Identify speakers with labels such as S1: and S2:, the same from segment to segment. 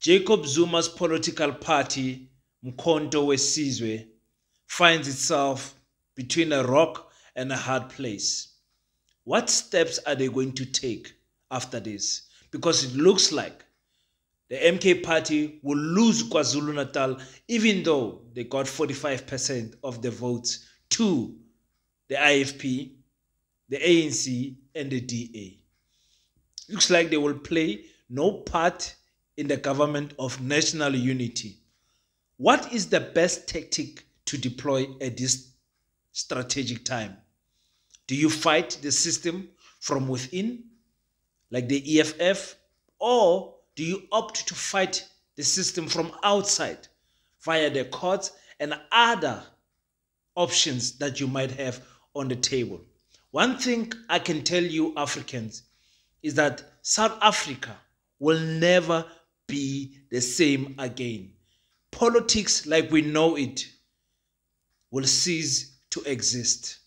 S1: Jacob Zuma's political party, Mkhonto weSizwe, finds itself between a rock and a hard place. What steps are they going to take after this? Because it looks like the MK party will lose KwaZulu-Natal even though they got 45% of the votes to the IFP, the ANC, and the DA. Looks like they will play no part in the government of national unity. What is the best tactic to deploy at this strategic time? Do you fight the system from within, like the EFF, or do you opt to fight the system from outside via the courts and other options that you might have on the table? One thing I can tell you, Africans, is that South Africa will never be the same again. Politics like we know it will cease to exist.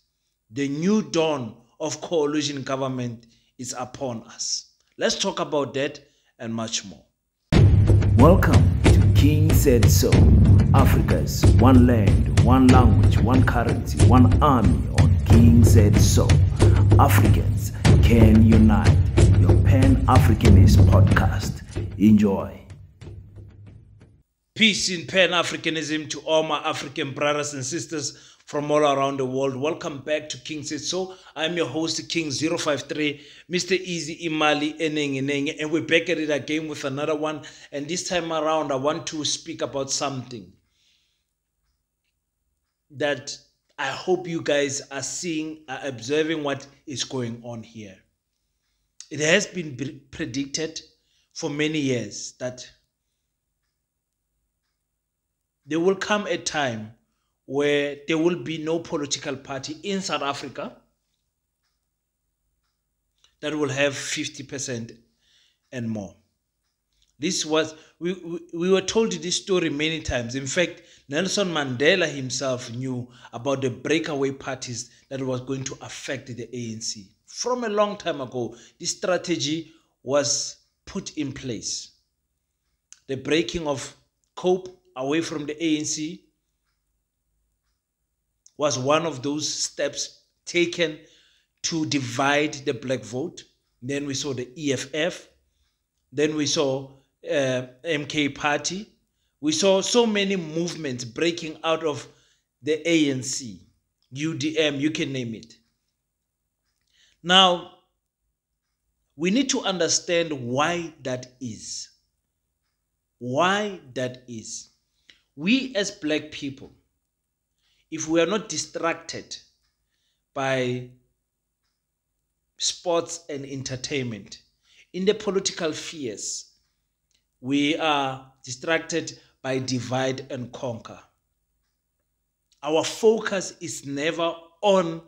S1: The new dawn of coalition government is upon us. Let's talk about that and much more.
S2: Welcome to King Said So, Africa's one land, one language, one currency, one army on King Said So. Africans can unite. Your Pan-Africanist podcast. Enjoy.
S1: Peace in Pan-Africanism to all my African brothers and sisters from all around the world. Welcome back to King Said So. I'm your host, King 053, Mr. Easy Imali Eneng, and we're back at it again with another one. And this time around, I want to speak about something that I hope you guys are seeing, are observing what is going on here. It has been predicted for many years that there will come a time where there will be no political party in South Africa that will have 50% and more. This was, we were told this story many times. In fact, Nelson Mandela himself knew about the breakaway parties that was going to affect the ANC. From a long time ago, this strategy was put in place. The breaking of COPE away from the ANC was one of those steps taken to divide the black vote. Then we saw the EFF. Then we saw MK party. We saw so many movements breaking out of the ANC, UDM, you can name it. Now, we need to understand why that is. Why that is. We as black people, if we are not distracted by sports and entertainment, in the political fears, we are distracted by divide and conquer. Our focus is never on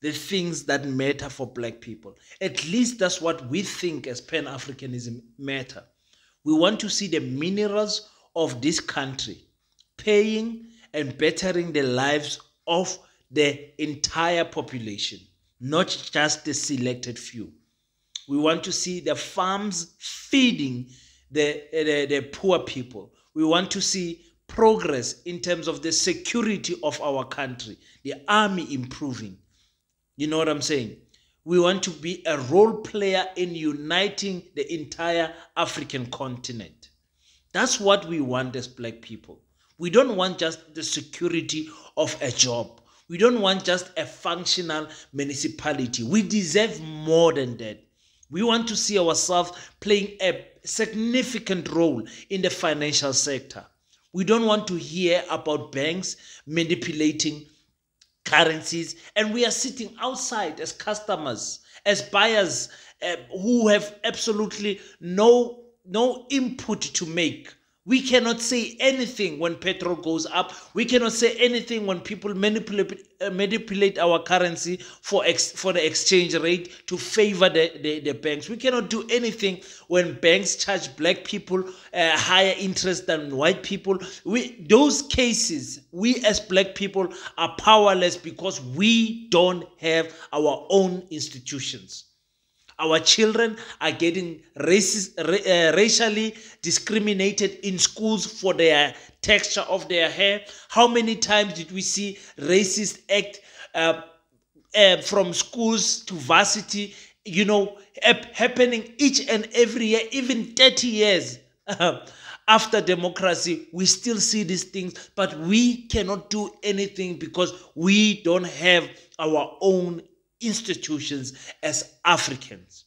S1: the things that matter for black people. At least that's what we think as Pan-Africanism matter. We want to see the minerals of this country paying and bettering the lives of the entire population, not just the selected few. We want to see the farms feeding the poor people. We want to see progress in terms of the security of our country, the army improving. You know what I'm saying? We want to be a role player in uniting the entire African continent. That's what we want as black people. We don't want just the security of a job. We don't want just a functional municipality. We deserve more than that. We want to see ourselves playing a significant role in the financial sector. We don't want to hear about banks manipulating currencies, and we are sitting outside as customers, as buyers who have absolutely no input to make. We cannot say anything when petrol goes up. We cannot say anything when people manipulate our currency for the exchange rate to favor the banks. We cannot do anything when banks charge black people higher interest than white people. Those cases, we as black people are powerless because we don't have our own institutions. Our children are getting racially discriminated in schools for their texture of their hair. How many times did we see racist act from schools to varsity, happening each and every year, even 30 years after democracy? We still see these things, but we cannot do anything because we don't have our own institutions as Africans.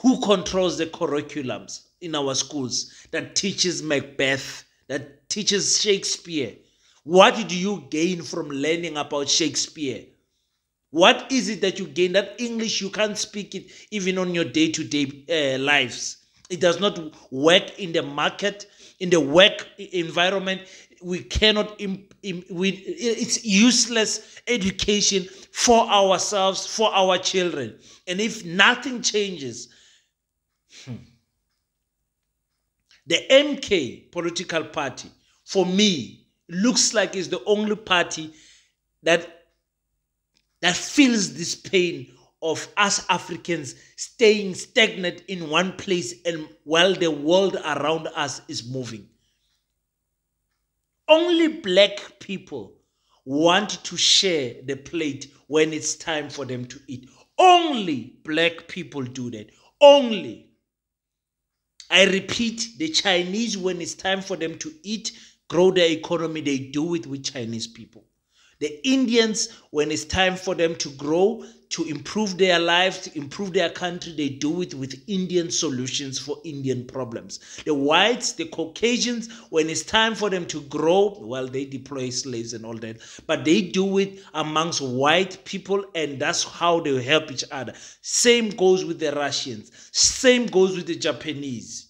S1: Who controls the curriculums in our schools that teaches Macbeth, that teaches Shakespeare? What do you gain from learning about Shakespeare? What is it that you gain? That English, you can't speak it even on your day-to-day lives. It does not work in the market, in the work environment. We cannot, it's useless education for ourselves, for our children. And if nothing changes, the MK political party, for me, looks like it's the only party that feels this pain of us Africans staying stagnant in one place and while the world around us is moving. Only black people want to share the plate when it's time for them to eat. Only black people do that. Only. I repeat, the Chinese, when it's time for them to eat, grow their economy, they do it with Chinese people. The Indians, when it's time for them to grow, to improve their lives, to improve their country, they do it with Indian solutions for Indian problems. The whites, the Caucasians, when it's time for them to grow, well, they deploy slaves and all that, but they do it amongst white people, and that's how they help each other. Same goes with the Russians. Same goes with the Japanese.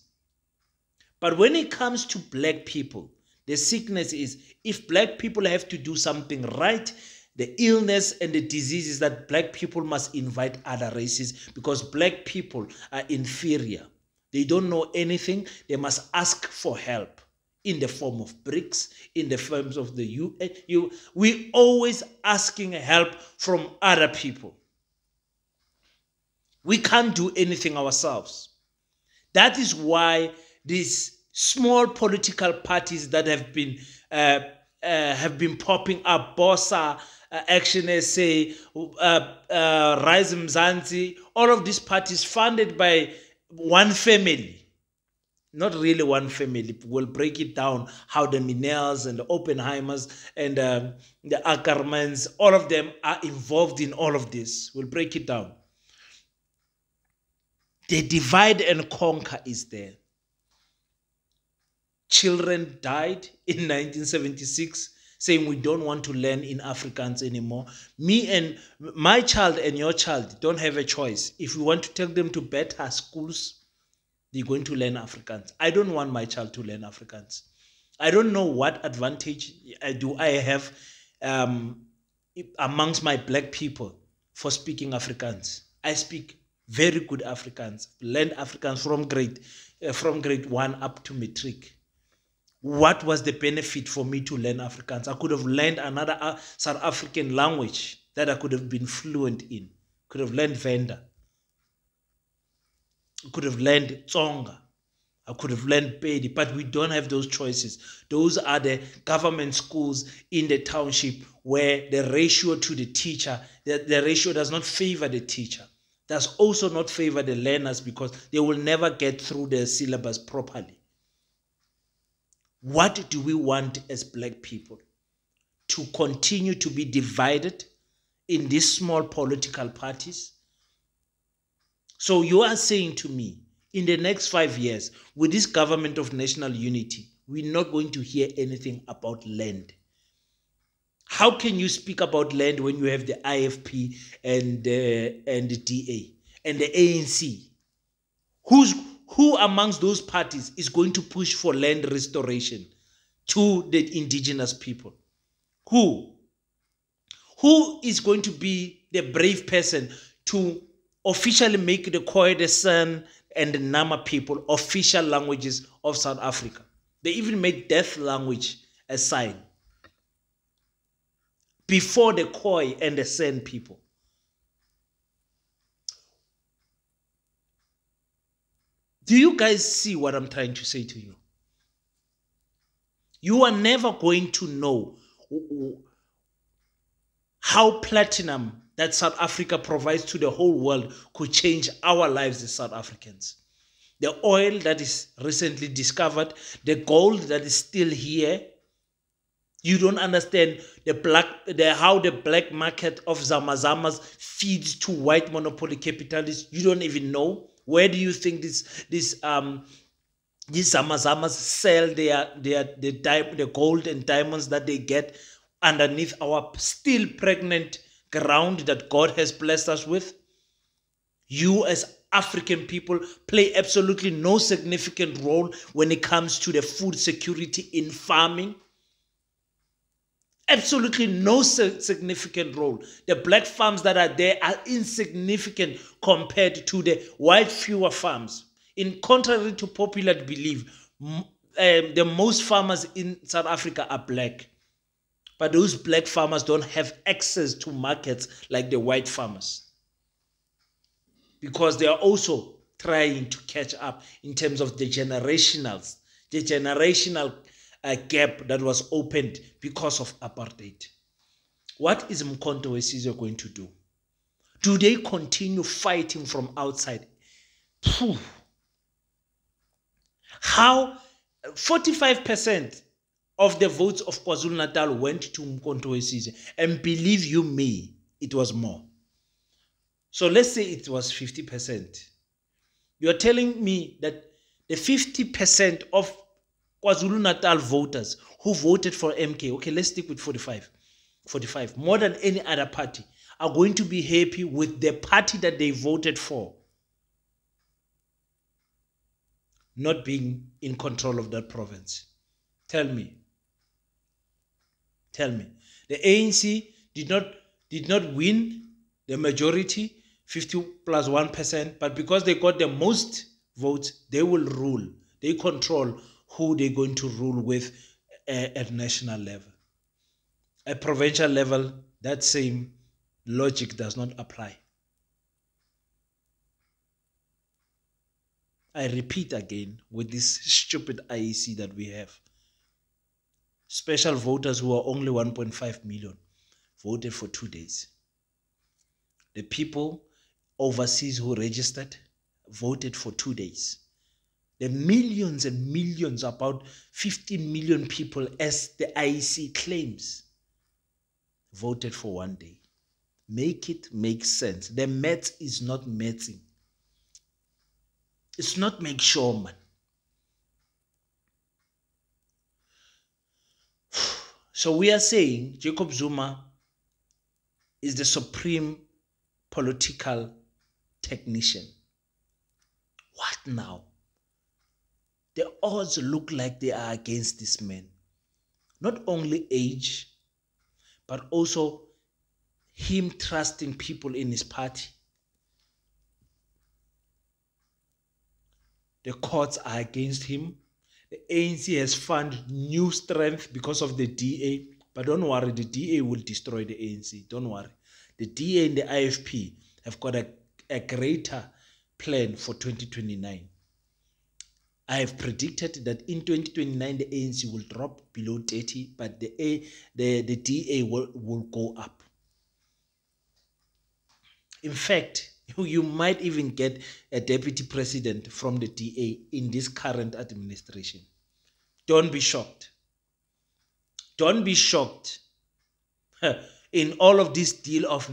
S1: But when it comes to black people, the sickness is, if black people have to do something right, the illness and the diseases that black people must invite other races because black people are inferior. They don't know anything. They must ask for help in the form of BRICS, in the forms of the UN. We always asking help from other people. We can't do anything ourselves. That is why these small political parties that have been popping up, BOSA, Action SA, Rise Mzansi, all of these parties funded by one family. Not really one family. We'll break it down how the Minels and the Oppenheimers and the Ackermans, all of them are involved in all of this. We'll break it down. The divide and conquer is there. Children died in 1976 saying we don't want to learn in Afrikaans anymore. Me and my child and your child don't have a choice. If we want to take them to better schools, they're going to learn Afrikaans. I don't want my child to learn Afrikaans. I don't know what advantage do I have amongst my black people for speaking Afrikaans. I speak very good Afrikaans. Learned Afrikaans from grade 1 up to matric. What was the benefit for me to learn Afrikaans? I could have learned another South African language that I could have been fluent in. Could have learned Venda. I could have learned Tsonga. I could have learned Pedi, but we don't have those choices. Those are the government schools in the township where the ratio to the teacher, the ratio does not favor the teacher. Does also not favor the learners because they will never get through their syllabus properly. What do we want as black people? To continue to be divided in these small political parties? So you are saying to me, in the next 5 years, with this government of national unity, we're not going to hear anything about land. How can you speak about land when you have the IFP and the DA and the ANC? Who amongst those parties is going to push for land restoration to the indigenous people? Who is going to be the brave person to officially make the Khoi, the San, and the Nama people official languages of South Africa? They even made death language a sign before the Khoi and the San people. Do you guys see what I'm trying to say to you? You are never going to know how platinum that South Africa provides to the whole world could change our lives as South Africans. The oil that is recently discovered, the gold that is still here. You don't understand how the black market of Zamazamas feeds to white monopoly capitalists. You don't even know. Where do you think these Zamazamas sell the gold and diamonds that they get underneath our still pregnant ground that God has blessed us with? You as African people play absolutely no significant role when it comes to the food security in farming. Absolutely no significant role. The black farms that are there are insignificant compared to the white fewer farms. In contrary to popular belief, the most farmers in South Africa are black. But those black farmers don't have access to markets like the white farmers, because they are also trying to catch up in terms of the generational gap that was opened because of apartheid. What is Mkhonto we Sizwe going to do? Do they continue fighting from outside? How 45% of the votes of KwaZulu-Natal went to Mkhonto we Sizwe, and believe you me, it was more. So let's say it was 50%. You're telling me that the 50% of KwaZulu-Natal voters who voted for MK, okay, let's stick with 45, more than any other party, are going to be happy with the party that they voted for not being in control of that province. Tell me. The ANC did not win the majority, 50 plus 1%, but because they got the most votes, they will rule. They control who they're going to rule with at national level. At provincial level, that same logic does not apply. I repeat again, with this stupid IEC that we have, special voters who are only 1.5 million voted for 2 days. The people overseas who registered voted for 2 days. The millions and millions, about 15 million people, as the IEC claims, voted for 1 day. Make it make sense. The maths is not mathsing. It's not make sure, man. So we are saying Jacob Zuma is the supreme political technician. What now? The odds look like they are against this man. Not only age, but also him trusting people in his party. The courts are against him. The ANC has found new strength because of the DA. But don't worry, the DA will destroy the ANC. Don't worry. The DA and the IFP have got a greater plan for 2029. I have predicted that in 2029, the ANC will drop below 30, but the DA will go up. In fact, you might even get a deputy president from the DA in this current administration. Don't be shocked. Don't be shocked. In all of this deal of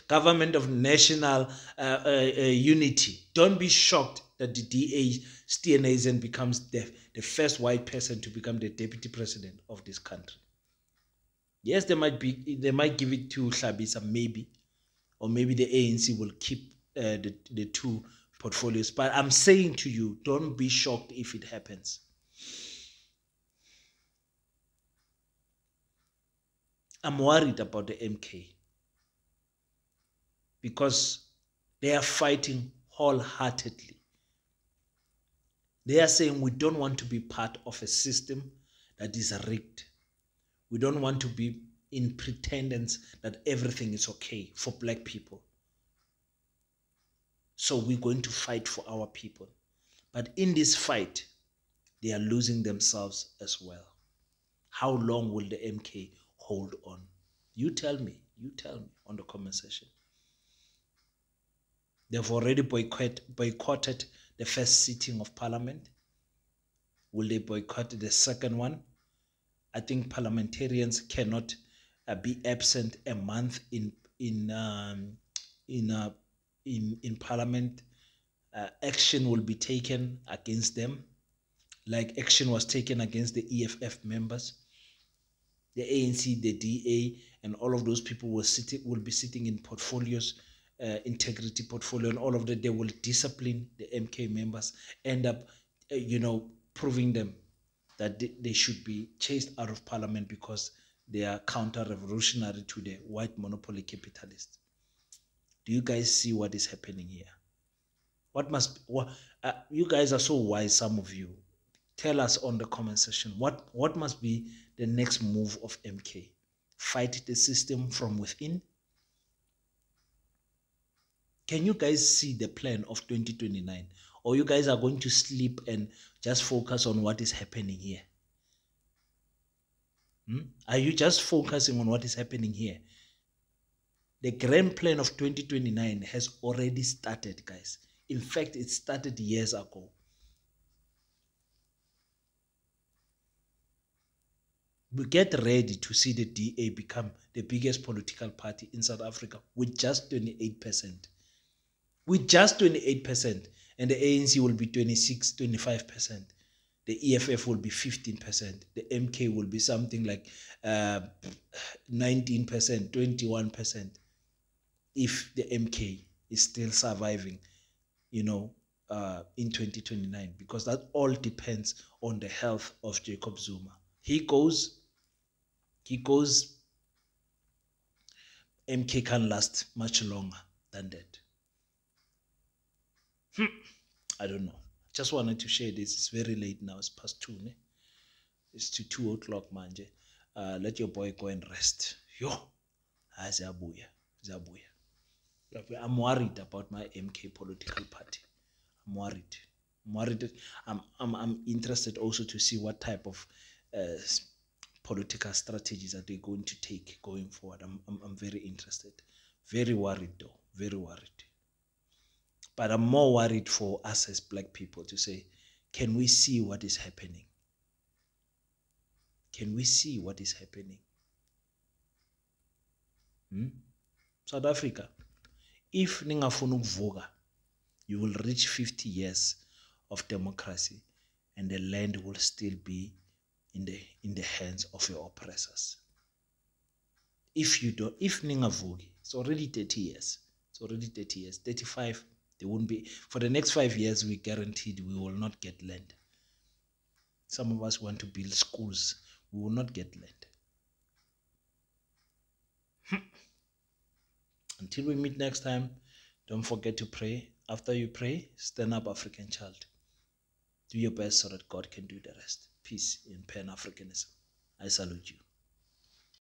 S1: government of national unity, don't be shocked that the DA stagnates and becomes the first white person to become the deputy president of this country. Yes, they might give it to Hlabisa, maybe, or maybe the ANC will keep the two portfolios. But I'm saying to you, don't be shocked if it happens. I'm worried about the MK because they are fighting wholeheartedly. They are saying we don't want to be part of a system that is rigged. We don't want to be in pretendence that everything is okay for black people. So we're going to fight for our people. But in this fight, they are losing themselves as well. How long will the MK hold on? You tell me on the comment section. They've already boycotted the first sitting of parliament. Will they boycott the second one? I think parliamentarians cannot be absent a month in parliament. Action will be taken against them, like action was taken against the EFF members. The ANC, the DA, and all of those people will be sitting in portfolios, integrity portfolio, and all of that. They will discipline the MK members, end up, proving them that they should be chased out of parliament because they are counter-revolutionary to the white monopoly capitalists. Do you guys see what is happening here? You guys are so wise, some of you. Tell us on the comment section, what must be the next move of MK? Fight the system from within? Can you guys see the plan of 2029? Or you guys are going to sleep and just focus on what is happening here? Are you just focusing on what is happening here? The grand plan of 2029 has already started, guys. In fact, it started years ago. We get ready to see the DA become the biggest political party in South Africa with just 28%. With just 28%. And the ANC will be 26, 25%. The EFF will be 15%. The MK will be something like 19%, 21%. If the MK is still surviving, in 2029. Because that all depends on the health of Jacob Zuma. He goes, MK can last much longer than that. I don't know. Just wanted to share this. It's very late now. It's past 2. Ne? It's to 2 o'clock, manje. Let your boy go and rest. Yo. Zabuya. I'm worried about my MK political party. I'm worried. I'm interested also to see what type of political strategies are they going to take going forward. I'm very interested. Very worried though. Very worried. But I'm more worried for us as black people to say, can we see what is happening? Can we see what is happening? South Africa, if ningafuna ukuvuka, you will reach 50 years of democracy and the land will still be in the hands of your oppressors. If ningavuki, it's already 30 years. 35, they won't be. For the next 5 years, we guaranteed we will not get land. Some of us want to build schools. We will not get land. Until we meet next time, don't forget to pray. After you pray, stand up, African child. Do your best so that God can do the rest. Peace in Pan-Africanism. I salute you.